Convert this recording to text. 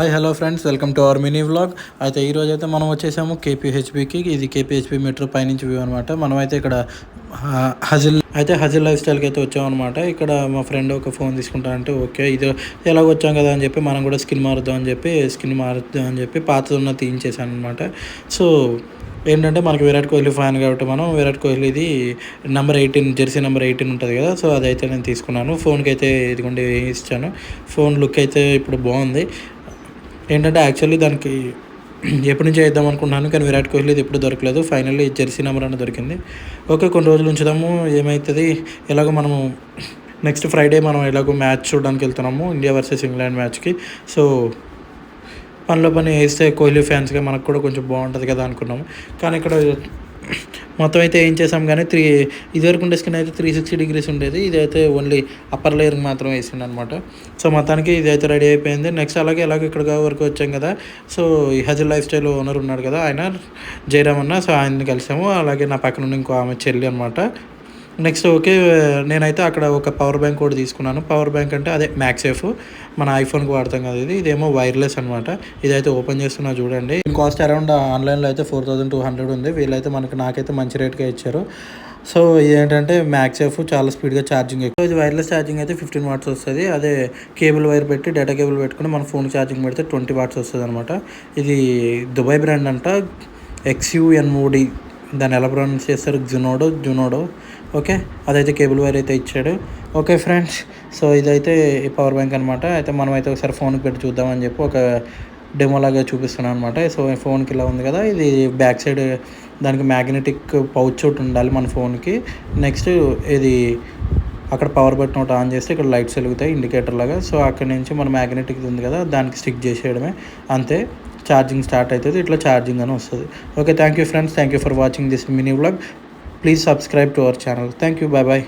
Hi hello friends, welcome to our mini vlog. అయితే ఈరోజు అయితే మనం వచ్చేసాము కేపీహెచ్బికి. ఇది కేపీహెచ్బి మెట్రో పైనుంచి వ్యూ అనమాట. మనమైతే ఇక్కడ హజిల్ లైఫ్ స్టైల్కి అయితే వచ్చామన్నమాట. ఇక్కడ మా ఫ్రెండ్ ఒక ఫోన్ తీసుకుంటానంటే ఓకే, ఇది ఎలాగ వచ్చాం కదా అని చెప్పి మనం కూడా స్కిన్ మారుద్దాం అని చెప్పి పాతది ఉన్న తీయించేసాను అనమాట. సో ఏంటంటే మనకి విరాట్ కోహ్లీ ఫ్యాన్ కాబట్టి మనం విరాట్ కోహ్లీది నెంబర్ 18 జెర్సీ నెంబర్ 18 ఉంటుంది కదా. సో అదైతే నేను తీసుకున్నాను. ఫోన్కి అయితే ఇదిగోండి ఇచ్చాను. ఫోన్ లుక్ అయితే ఇప్పుడు బాగుంది. ఏంటంటే యాక్చువల్లీ దానికి ఎప్పటి నుంచి వేద్దాం అనుకున్నాను, కానీ విరాట్ కోహ్లీది ఎప్పుడు దొరకలేదు. ఫైనల్లీ జెర్సీ నెంబర్ అనేది దొరికింది. ఓకే, కొన్ని రోజులు ఉంచుదాము, ఏమవుతుంది. ఎలాగో మనము నెక్స్ట్ ఫ్రైడే మనం ఎలాగో మ్యాచ్ చూడడానికి వెళ్తున్నాము, ఇండియా వర్సెస్ ఇంగ్లాండ్ మ్యాచ్కి. సో పనిలో పని వేస్తే కోహ్లీ ఫ్యాన్స్గా మనకు కూడా కొంచెం బాగుంటుంది కదా అనుకున్నాము. కానీ ఇక్కడ మొత్తం అయితే ఏం చేసాం కానీ ఇదివరకు ఉండే స్కిన్ అయితే 360 డిగ్రీస్ ఉండేది. ఇదైతే ఓన్లీ అప్పర్ లేయర్కి మాత్రం వేసిండు అనమాట. సో మొత్తానికి ఇదైతే రెడీ అయిపోయింది. నెక్స్ట్ అలాగే ఇక్కడ వరకు వచ్చాం కదా. సో ఈ హజిల్ లైఫ్ స్టైల్ ఓనర్ ఉన్నాడు కదా, ఆయన జయరామ్ అన్న. సో ఆయన్ని కలిసాము. అలాగే నా పక్కన ఉన్న ఇంకో ఆమె చెల్లి అనమాట. నెక్స్ట్ ఓకే, నేనైతే అక్కడ ఒక పవర్ బ్యాంక్ కూడా తీసుకున్నాను. పవర్ బ్యాంక్ అంటే అదే మ్యాక్సేఫ్, మన ఐఫోన్కి వాడతాం కదా. ఇదేమో వైర్లెస్ అనమాట. ఇదైతే ఓపెన్ చేస్తున్నా చూడండి. కాస్ట్ అరౌండ్ ఆన్లైన్లో అయితే 4200 ఉంది. వీళ్ళైతే నాకైతే మంచి రేట్గా ఇచ్చారు. సో ఇదేంటంటే మ్యాక్సేఫ్ చాలా స్పీడ్గా ఛార్జింగ్ ఎక్కువ. ఇది వైర్లెస్ ఛార్జింగ్ అయితే 15 వాట్స్ వస్తుంది. అదే కేబుల్ వైర్ పెట్టి డేటా కేబుల్ పెట్టుకుని మన ఫోన్ ఛార్జింగ్ పెడితే 20 వాట్స్ వస్తుంది అనమాట. ఇది దుబాయ్ బ్రాండ్ అంట, XUNOD. దాన్ని ఎలా ప్రొనౌన్స్ చేస్తారు, జునోడో. ఓకే, అదైతే కేబుల్ వైర్ అయితే ఇచ్చాడు. ఓకే ఫ్రెండ్స్, సో ఇదైతే పవర్ బ్యాంక్ అనమాట. అయితే మనమైతే ఒకసారి ఫోన్కి పెట్టి చూద్దామని చెప్పి ఒక డెమోలాగా చూపిస్తున్నాను అనమాట. సో ఫోన్కి ఇలా ఉంది కదా, ఇది బ్యాక్ సైడ్ దానికి మ్యాగ్నెటిక్ పౌచ్ ఒకటి ఉండాలి మన ఫోన్కి. నెక్స్ట్ ఇది అక్కడ పవర్ బటన్ ఒకటి ఆన్ చేస్తే ఇక్కడ లైట్స్ వెలుగుతాయి ఇండికేటర్ లాగా. సో అక్కడ నుంచి మన మ్యాగ్నెటిక్ ఉంది కదా, దానికి స్టిక్ చేసేయడమే, అంతే. ఛార్జింగ్ స్టార్ట్ అవుతుంది, ఇట్లా ఛార్జింగ్ అని వస్తుంది. Okay, thank you friends, thank you for watching this mini vlog. Please subscribe to our channel. Thank you, bye bye.